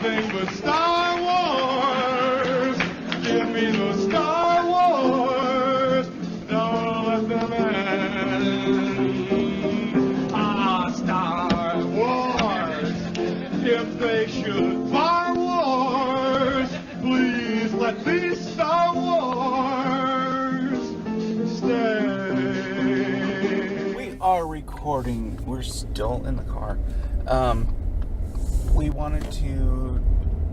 anything but Star Wars. Give me the Star Wars. Don't let them end. Star Wars. If they should Star Wars, please let these Star Wars stay. We are recording. We're still in the car. We wanted to,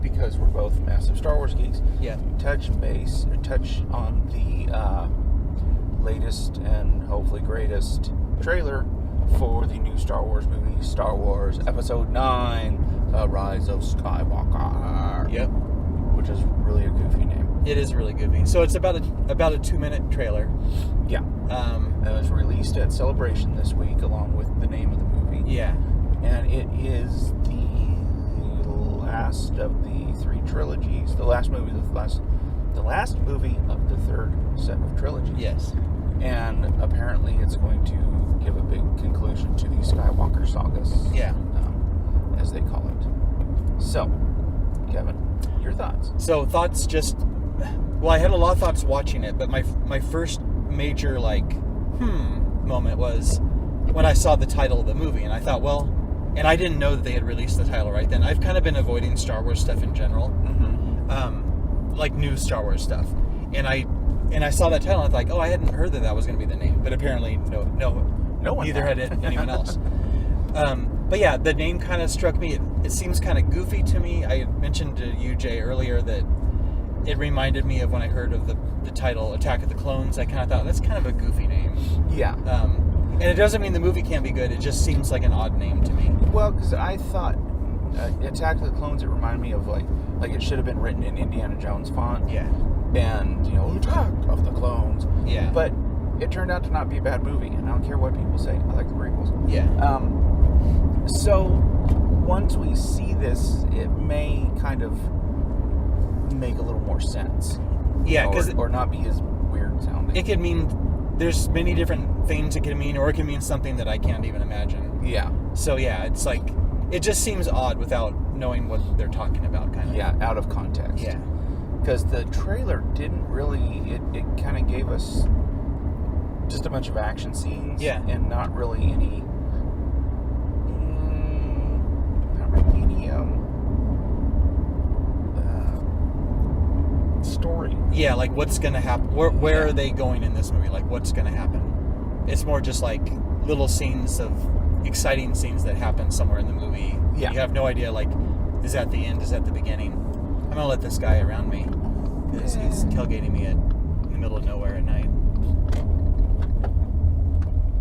because we're both massive Star Wars geeks, touch on the latest and hopefully greatest trailer for the new Star Wars movie, Star Wars Episode 9, The Rise of Skywalker. Yep. Which is really a goofy name. It is really goofy. So it's about a 2-minute trailer. Yeah. It was released at Celebration this week along with the name of the movie. Yeah. And it is the last of the three trilogies. The last movie of the third set of trilogies. Yes. And apparently it's going to give a big conclusion to the Skywalker sagas. Yeah. As they call it. So, Kevin, your thoughts? So thoughts I had a lot of thoughts watching it, but my first major moment was when I saw the title of the movie, and I thought, and I didn't know that they had released the title right then. I've kind of been avoiding Star Wars stuff in general, like new Star Wars stuff, and I saw that title, and I thought, I hadn't heard that was going to be the name, but apparently no one, neither had anyone else. But yeah, the name kind of struck me. It seems kind of goofy to me. I mentioned to you, Jay, earlier that it reminded me of when I heard of the title Attack of the Clones. I kind of thought, that's kind of a goofy name. Yeah. And it doesn't mean the movie can't be good. It just seems like an odd name to me. Well, because I thought Attack of the Clones, it reminded me of like it should have been written in Indiana Jones font. Yeah. And, Attack of the Clones. Yeah. But it turned out to not be a bad movie, and I don't care what people say. I like the prequels. Yeah. So once we see this, it may kind of make a little more sense. Yeah, or not be as weird sounding. It could mean there's many different things it can mean, or it can mean something that I can't even imagine. Yeah. So yeah, it's like it just seems odd without knowing what they're talking about, kind of. Yeah, out of context. Yeah. Because the trailer didn't really. It kind of gave us just a bunch of action scenes. Yeah. And not really any. Story. Yeah, like what's gonna happen? Where are they going in this movie? Like what's gonna happen? It's more just like little scenes of exciting scenes that happen somewhere in the movie. Yeah. You have no idea. Like, is that the end? Is that the beginning? I'm gonna let this guy around me because he's tailgating me in the middle of nowhere at night.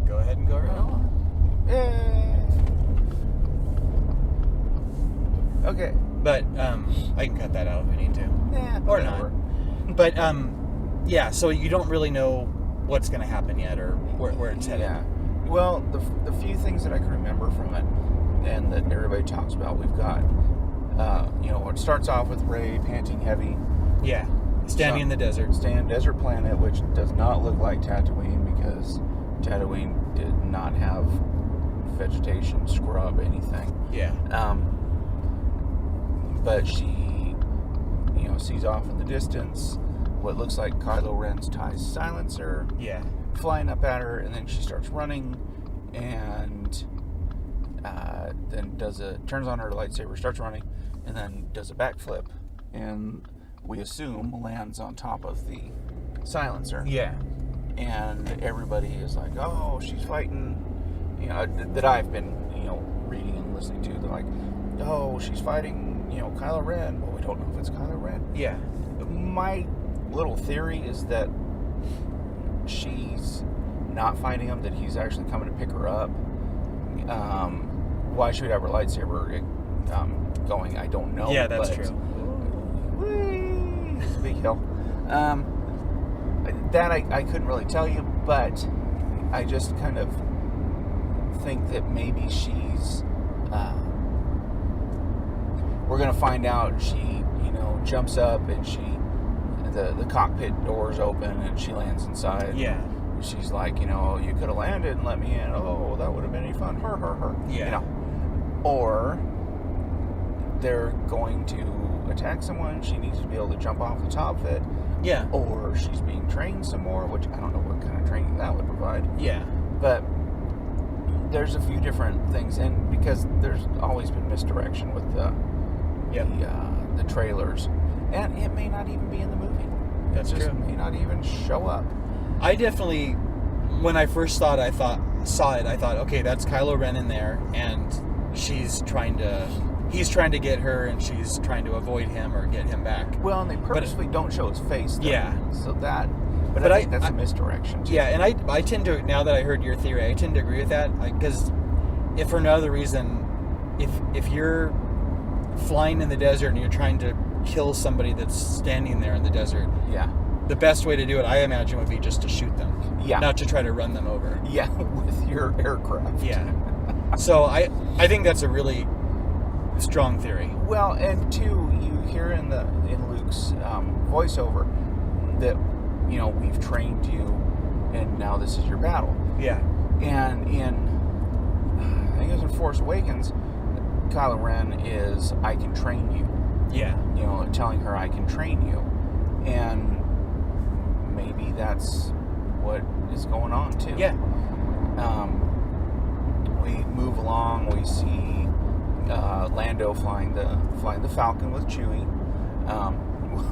Go ahead and go around. Okay. But I can cut that out if I need to. Yeah, or whatever. not. But yeah, so you don't really know what's going to happen yet or where it's headed. Yeah. Well, the few things that I can remember from it and that everybody talks about, we've got, it starts off with Rey panting heavy. Yeah. Standing in the desert. Standing desert planet, which does not look like Tatooine because Tatooine did not have vegetation, scrub, anything. Yeah. But she, sees off in the distance what looks like Kylo Ren's TIE silencer. Yeah. Flying up at her, and then she starts running, and then turns on her lightsaber, starts running, and then does a backflip, and we assume lands on top of the silencer. Yeah. And everybody is like, oh, she's fighting, that I've been, reading and listening to. They're like, oh, she's fighting, Kylo Ren. Well, we don't know if it's Kylo Ren. Yeah. My little theory is that she's not fighting him, that he's actually coming to pick her up. Why she would have her lightsaber going, I don't know. Yeah, that's true. Whee, it's a big hill. That I couldn't really tell you, but I just kind of think that maybe she's we're going to find out she, jumps up and the cockpit doors open and she lands inside. Yeah. She's like, you could have landed and let me in. Oh, that would have been any fun. Her. Yeah. Or they're going to attack someone, she needs to be able to jump off the top of it. Yeah. Or she's being trained some more, which I don't know what kind of training that would provide. Yeah. But there's a few different things, and because there's always been misdirection with the trailers, and it may not even be in the movie. That's it just true. may not even show up. I definitely, when I first saw it, I thought, okay, that's Kylo Ren in there, and he's trying to get her, and she's trying to avoid him or get him back. Well, and they purposely don't show his face, though. Yeah. So that, but I think that's a misdirection, too. Yeah, and I tend to, now that I heard your theory, I tend to agree with that, because if for no other reason, if you're flying in the desert and you're trying to kill somebody that's standing there in the desert, the best way to do it, I imagine, would be just to shoot them. Yeah. Not to try to run them over. Yeah, with your aircraft. Yeah. So I think that's a really strong theory. Well, and two, you hear in Luke's voiceover that, you know, we've trained you and now this is your battle. Yeah. And I think it was in Force Awakens, Kylo Ren is, I can train you. Yeah. You know, telling her I can train you. And maybe that's what is going on too. Yeah. We move along, we see Lando flying the Falcon with Chewie,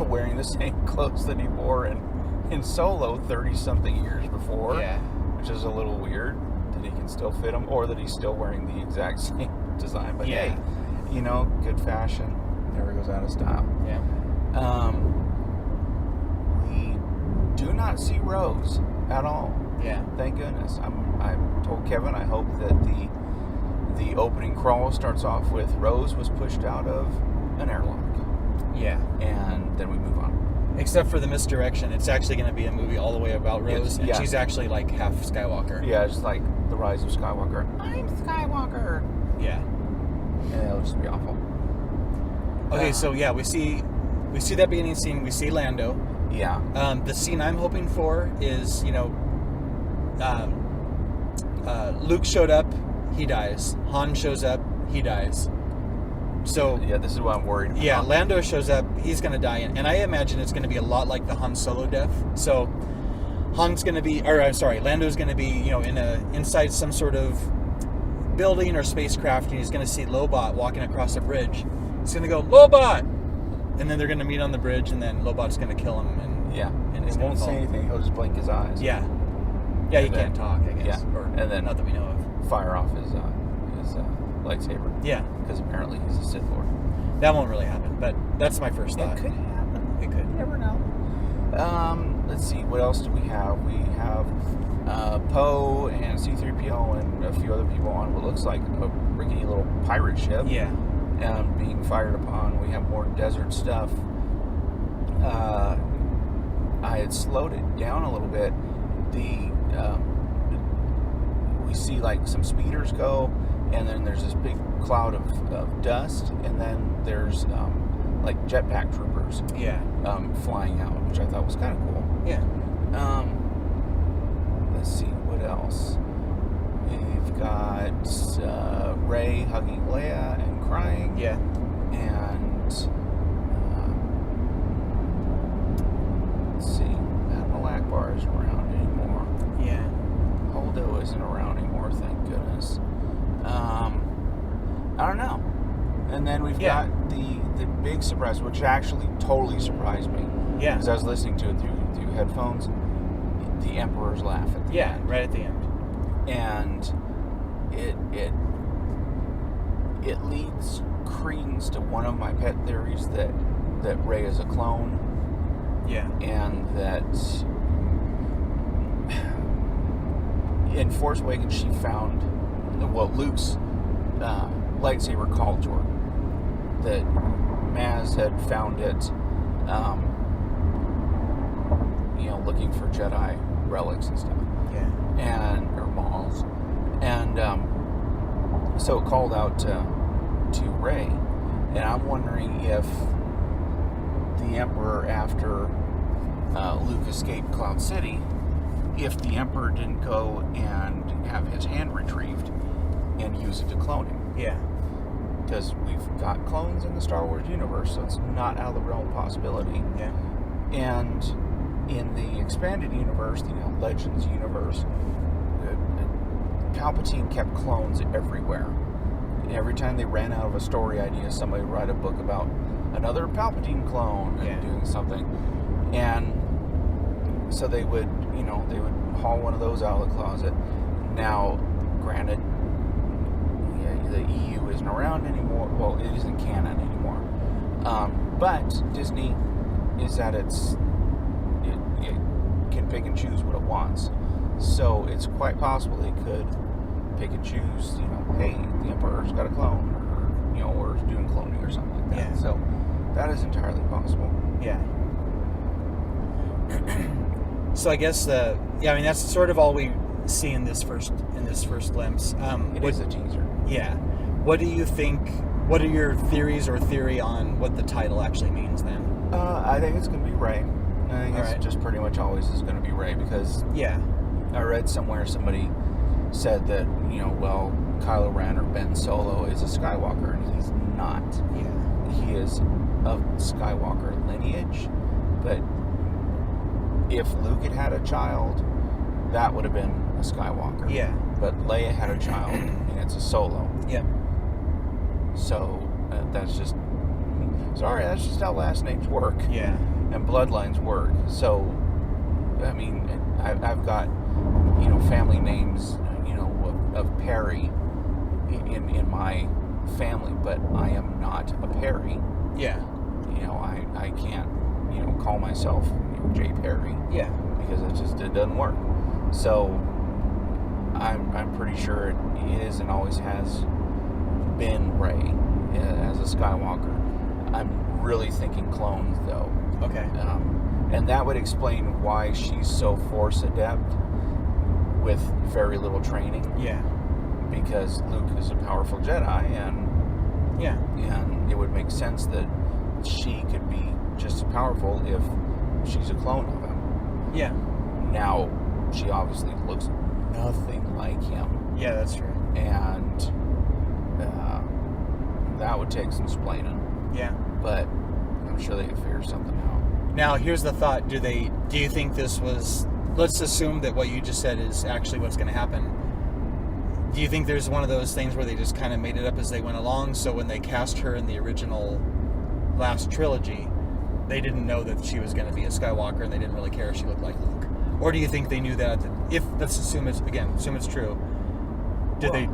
wearing the same clothes that he wore in Solo 30-something years before. Yeah. Which is a little weird that he can still fit them, or that he's still wearing the exact same design. But hey, you know, good fashion never goes out of style. Yeah. We do not see Rose at all. Yeah. Thank goodness. I told Kevin I hope that the opening crawl starts off with Rose was pushed out of an airlock. Yeah. And then we move on. Except for the misdirection, it's actually going to be a movie all the way about Rose, and she's actually like half Skywalker. Yeah, it's like the Rise of Skywalker. I'm Skywalker. Yeah. Yeah, it'll just be awful. Okay, so yeah, we see that beginning scene. We see Lando. Yeah. The scene I'm hoping for is, you know, Luke showed up, he dies. Han shows up, he dies. So yeah, this is what I'm worried about. Yeah, Lando shows up, he's going to die, and I imagine it's going to be a lot like the Han Solo death. So Lando's going to be, you know, inside some sort of building or spacecraft, and he's going to see Lobot walking across a bridge. He's going to go, Lobot! And then they're going to meet on the bridge, and then Lobot's going to kill him. And he won't say anything. He'll just blink his eyes. Yeah. Yeah, he can't talk, I guess. Yeah. Or, and then not that we know of. Fire off his lightsaber. Yeah. Because apparently he's a Sith Lord. That won't really happen, but that's my first thought. It could happen. It could. You never know. Let's see. What else do we have? We have Poe and C-3PO and a few other people on what looks like a rickety little pirate ship. Yeah. Being fired upon. We have more desert stuff. I had slowed it down a little bit. We see like some speeders go, and then there's this big cloud of dust, and then there's like jetpack troopers flying out, which I thought was kind of cool. Yeah. Let's see, what else? We've got Rey hugging Leia and crying. Yeah. And let's see, Admiral Akbar isn't around anymore. Yeah. Holdo isn't around anymore, thank goodness. I don't know. And then we've got the big surprise, which actually totally surprised me. Yeah. Because I was listening to it through headphones. The Emperor's laugh at the end. Right at the end. And it leads credence to one of my pet theories that Rey is a clone. Yeah. And that in Force Awakens she found Luke's lightsaber called to her. That Maz had found it looking for Jedi relics and stuff. Yeah. Or balls. And so it called out to Rey. And I'm wondering if the Emperor, after Luke escaped Cloud City, if the Emperor didn't go and have his hand retrieved and use it to clone him. Yeah. because we've got clones in the Star Wars universe, so it's not out of the realm of possibility. Yeah. And in the expanded universe, the Legends universe, Palpatine kept clones everywhere. Every time they ran out of a story idea, somebody would write a book about another Palpatine clone and doing something. And so they would haul one of those out of the closet. Now, granted, the EU isn't around anymore. Well, it isn't canon anymore. But Disney is at its... It can pick and choose what it wants. So it's quite possible they could pick and choose, hey, the Emperor's got a clone, or is doing cloning or something like that. Yeah. So that is entirely possible. Yeah. So I guess that's sort of all we see in this first glimpse. It is a teaser. Yeah. What do you think? What are your theory on what the title actually means then? I think it's going to be Rey. I think it's just pretty much always is going to be Rey, because I read somewhere somebody said that Kylo Ren or Ben Solo is a Skywalker, and he's not. Yeah. He is of Skywalker lineage, but if Luke had a child, that would have been a Skywalker. Yeah. But Leia had a child, and it's a Solo. Yeah. So that's just how last names work. Yeah. And bloodlines work. So, I mean, I've got, family names, of Perry in my family, but I am not a Perry. Yeah. I can't, call myself J. Perry. Yeah. Because it doesn't work. So, I'm pretty sure it is and always has been Rey as a Skywalker. I'm really thinking clones, though. Okay. And that would explain why she's so Force adept with very little training. Yeah. Because Luke is a powerful Jedi, and it would make sense that she could be just as powerful if she's a clone of him. Yeah. Now, she obviously looks nothing like him. Yeah, that's true. And that would take some explaining. Yeah. But I'm sure they could figure something out. Now, here's the thought. Do you think this was... Let's assume that what you just said is actually what's going to happen. Do you think there's one of those things where they just kind of made it up as they went along, so when they cast her in the original last trilogy, they didn't know that she was going to be a Skywalker, and they didn't really care if she looked like Luke? Or do you think they knew that? Let's assume it's true. Did they,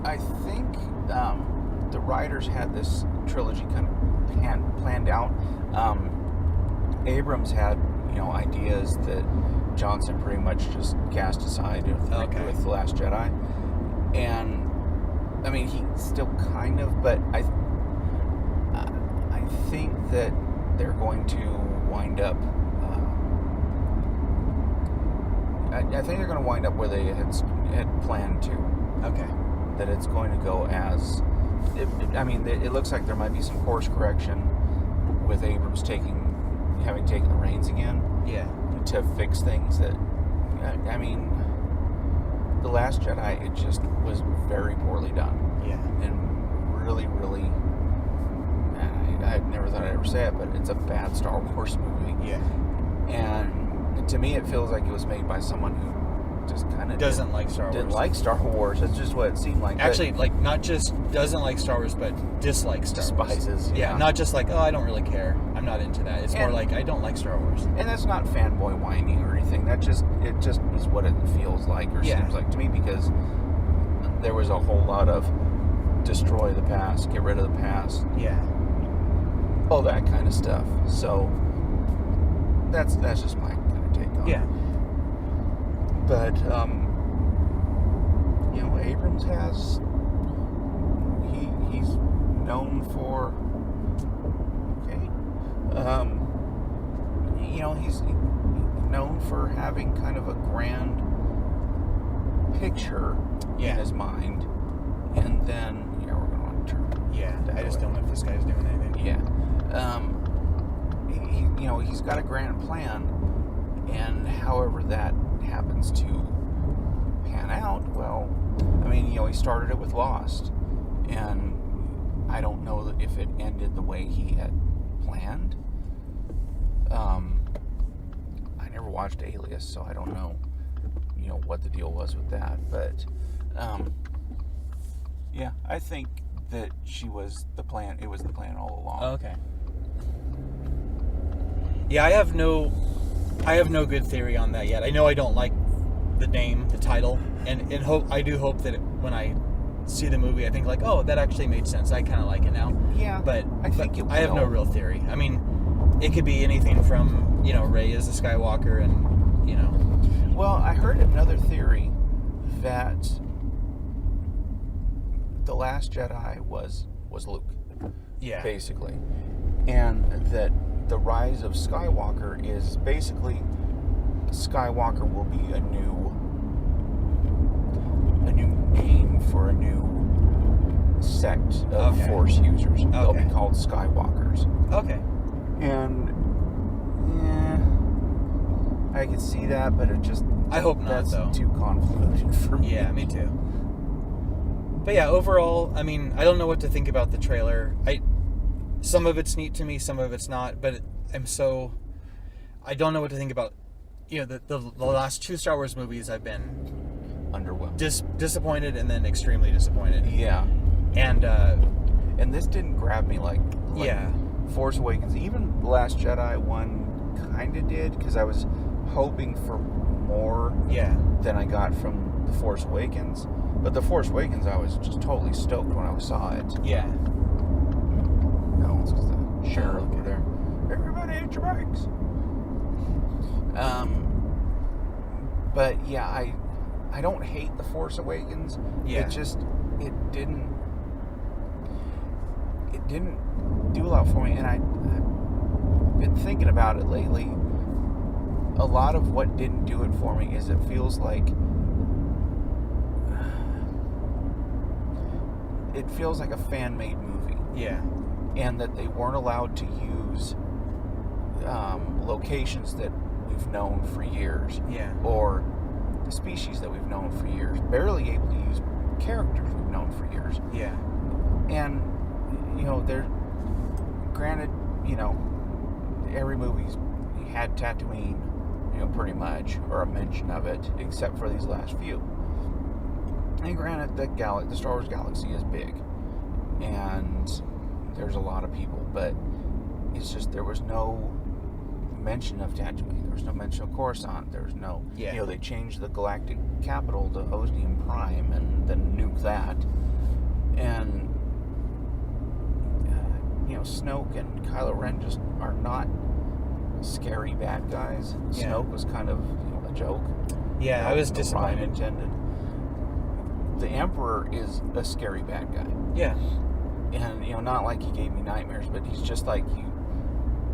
I think the writers had this trilogy kind of planned out. Abrams had, ideas that Johnson pretty much just cast aside with The Last Jedi. And, I mean, he still kind of, but I think that they're going to wind up, I think they're going to wind up where they had planned to. Okay. That it's going to go as, it looks like there might be some course correction with Abrams having taken the reins again. Yeah. To fix things that, The Last Jedi, it just was very poorly done. Yeah. And really, really, I never thought I'd ever say it, but it's a bad Star Wars movie. Yeah. And to me, it feels like it was made by someone who just kind of doesn't like Star Wars. Didn't like Star Wars. That's just what it seemed like. Actually, not just doesn't like Star Wars, but dislikes Star Wars. Despises. Yeah. Not just like, I don't really care. I'm not into that. It's more like, I don't like Star Wars. And that's not fanboy whining or anything. It just is what it feels like or seems like to me, because there was a whole lot of destroy the past, get rid of the past. Yeah. All that kind of stuff. So that's just my kind of take on it. Yeah. But Abrams he's known for he's known for having kind of a grand picture in his mind, and then we're going to turn. Yeah, I just don't know if this guy's doing anything. Yeah. He's got a grand plan, and however that happens to pan out, well, he started it with Lost, and I don't know if it ended the way he had planned. I never watched Alias, so I don't know, what the deal was with that. But, yeah, I think that she was the plan. It was the plan all along. Oh, okay. Yeah, I have no good theory on that yet. I know I don't like the name, the title, and I do hope that when I see the movie, I think like, oh, that actually made sense. I kind of like it now. Yeah, but I think it will. I have no real theory. I mean, it could be anything from Rey as a Skywalker, and Well, I heard another theory that the Last Jedi was Luke. Yeah. Basically, and that the Rise of Skywalker is basically Skywalker will be a new name for a new sect of Force users. They'll be called Skywalkers. Okay. And I could see that, but it just I hope not. That's though. Too convoluted for me. Yeah, me too. But yeah, overall, I mean, I don't know what to think about the trailer. Some of it's neat to me, some of it's not. But I don't know what to think about. The last 2 Star Wars movies, I've been underwhelmed, disappointed, and then extremely disappointed. Yeah, and this didn't grab me like Force Awakens. Even The Last Jedi one kind of did, because I was hoping for more than I got from The Force Awakens. But The Force Awakens, I was just totally stoked when I saw it. Yeah. No, it's just the sheriff over there. Everybody hit your bikes. But yeah, I don't hate The Force Awakens. Yeah. It didn't do a lot for me, and I've been thinking about it lately. A lot of what didn't do it for me is it feels like a fan-made movie. Yeah. And that they weren't allowed to use locations that we've known for years. Yeah. Or the species that we've known for years. Barely able to use characters we've known for years. Yeah. And, they're granted, every movie's had Tatooine, pretty much, or a mention of it, except for these last few. And granted, the Star Wars galaxy is big, and there's a lot of people, but it's just there was no mention of Tatooine. There was no mention of Coruscant. There was no, they changed the galactic capital to Osnium Prime and then nuked that, and Snoke and Kylo Ren just are not scary bad guys. Yeah. Snoke was kind of a joke. Yeah, I was disappointed. Intended. The Emperor is a scary bad guy. Yeah. And, not like he gave me nightmares, but he's just like you.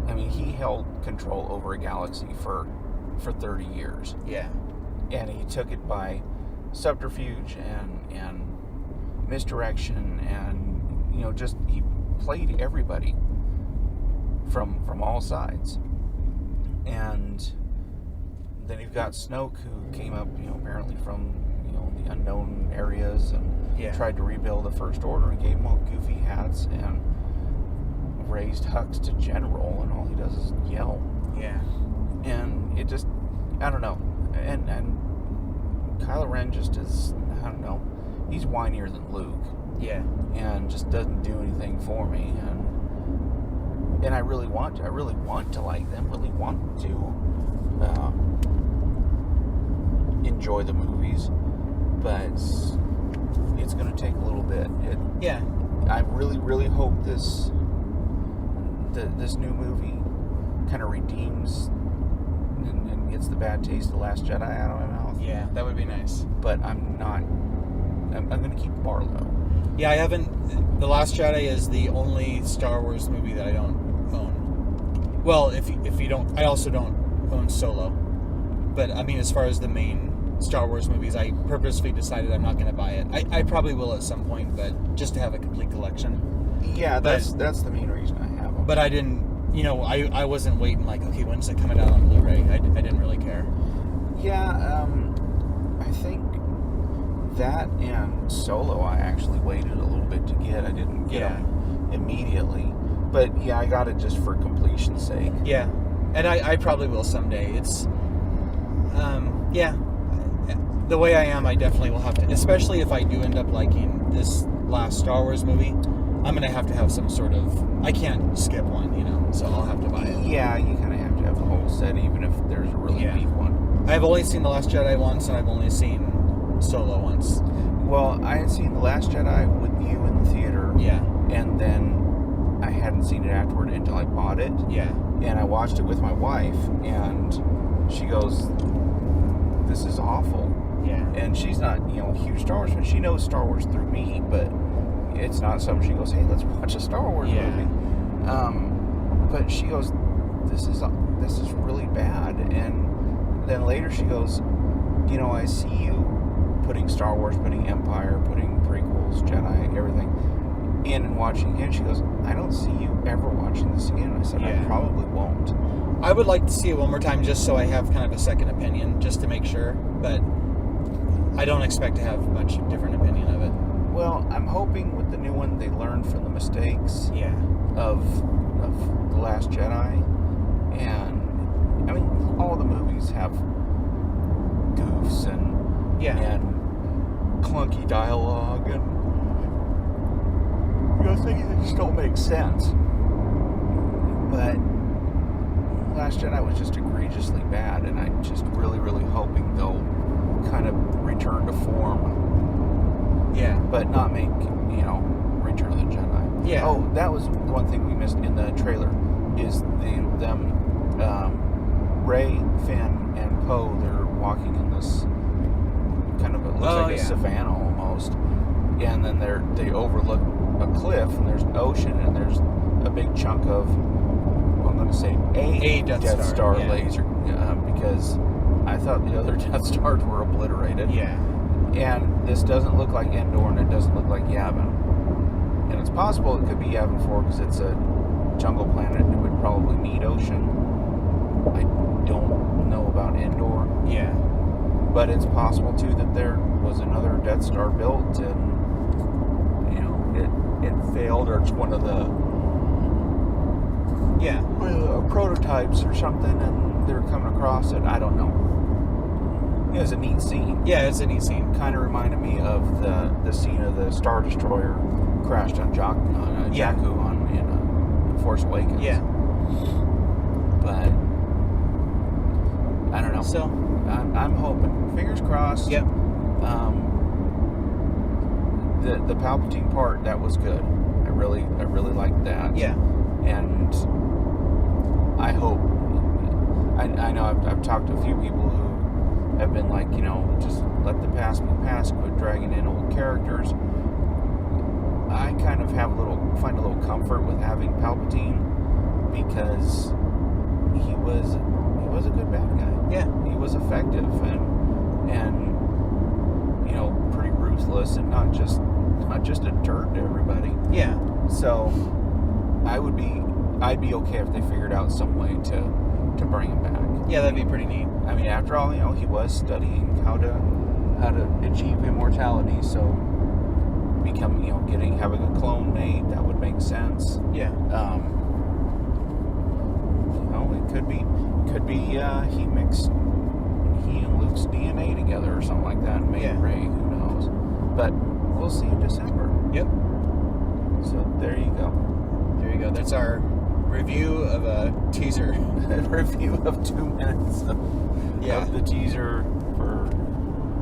I mean, he held control over a galaxy for 30 years. Yeah. And he took it by subterfuge and misdirection, and, just he played everybody from all sides. And then you've got Snoke, who came up, apparently from the unknown areas, and tried to rebuild the First Order, and gave them all goofy hats and raised Hux to general, and all he does is yell. Yeah. And it just, I don't know. And Kylo Ren just is, I don't know, he's whinier than Luke. Yeah. And just doesn't do anything for me. And I really want to like them, really want to enjoy the movies, but it's going to take a little bit. I really, really hope this new movie kind of redeems and gets the bad taste of The Last Jedi out of my mouth. Yeah, that would be nice. But I'm going to keep the bar low. Yeah, I haven't. The Last Jedi is the only Star Wars movie that I don't own. Well, if you don't, I also don't own Solo. But I mean, as far as the main Star Wars movies, I purposely decided I'm not going to buy it. I probably will at some point, but just to have a complete collection. Yeah, that's the main reason I have them. But I didn't. I wasn't waiting like, okay, when's it coming out on Blu-ray? I didn't really care. Yeah, I think that and Solo I actually waited a little bit to get. I didn't get them immediately. But yeah, I got it just for completion's sake. Yeah, and I probably will someday. It's, yeah, the way I am, I definitely will have to, especially if I do end up liking this last Star Wars movie, I'm going to have some sort of, I can't skip one, you know, so I'll have to buy it. Yeah, you kind of have to have the whole set, even if there's a really weak one. I've only seen The Last Jedi once, and I've only seen Solo once. Well, I had seen The Last Jedi with you in the theater. Yeah. And then I hadn't seen it afterward until I bought it. Yeah. And I watched it with my wife, and she goes, "This is awful." Yeah. And she's not, a huge Star Wars fan. She knows Star Wars through me, but it's not something she goes, "Hey, let's watch a Star Wars movie." But she goes, "This is really bad." And then later she goes, "I see you putting Star Wars, putting Empire, putting prequels, Jedi, everything in and watching again." She goes, "I don't see you ever watching this again." I said, "I probably won't." I would like to see it one more time just so I have kind of a second opinion, just to make sure, but I don't expect to have much different opinion of it. Well, I'm hoping with the new one they learn from the mistakes of The Last Jedi. And I mean, all the movies have goofs and clunky dialogue and things that just don't make sense. But Last Jedi was just egregiously bad, and I'm just really, really hoping they'll kind of return to form. Yeah. But not make, Return of the Jedi. Yeah. Oh, that was one thing we missed in the trailer, is Rey, Finn, and Poe, they're walking in this kind of, it looks like a savanna almost. And then they overlook a cliff, and there's an ocean, and there's a big chunk of, I'm going to say a Death Star laser, because I thought the other Death Stars were obliterated. Yeah. And this doesn't look like Endor, and it doesn't look like Yavin. And it's possible it could be Yavin 4 because it's a jungle planet and it would probably need ocean. I don't know about Endor. Yeah. But it's possible too that there was another Death Star built and it failed, or it's one of the prototypes or something, and they're coming across it. I don't know. It was a neat scene. Yeah, it's a neat scene. Kind of reminded me of the scene of the Star Destroyer crashed on Jakku in Force Awakens. Yeah. But I don't know. So I'm hoping. Fingers crossed. Yep. The Palpatine part, that was good. I really liked that. Yeah. And I hope. I know I've talked to a few people who have been like, just let the past be past, quit dragging in old characters. I kind of find a little comfort with having Palpatine because he was a good bad guy. Yeah. He was effective and pretty ruthless and not just a turd to everybody. Yeah. So I'd be okay if they figured out some way to bring him back. Yeah, that'd be pretty neat. I mean, after all, he was studying how to achieve immortality, so having a clone made, that would make sense. Yeah. It could be he and Luke's DNA together or something like that, and made Rey, who knows. But we'll see in December. Yep. So there you go. There you go. That's our review of a teaser. Review of 2 minutes of the teaser for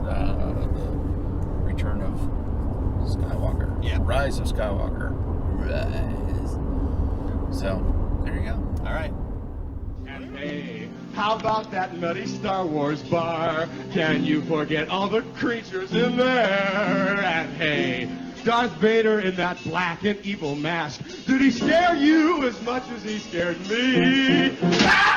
the Return of Skywalker. Yeah. Rise of Skywalker. Rise. So, there you go. All right. And hey, how about that nutty Star Wars bar? Can you forget all the creatures in there? And hey, Darth Vader in that black and evil mask, did he scare you as much as he scared me? Ah!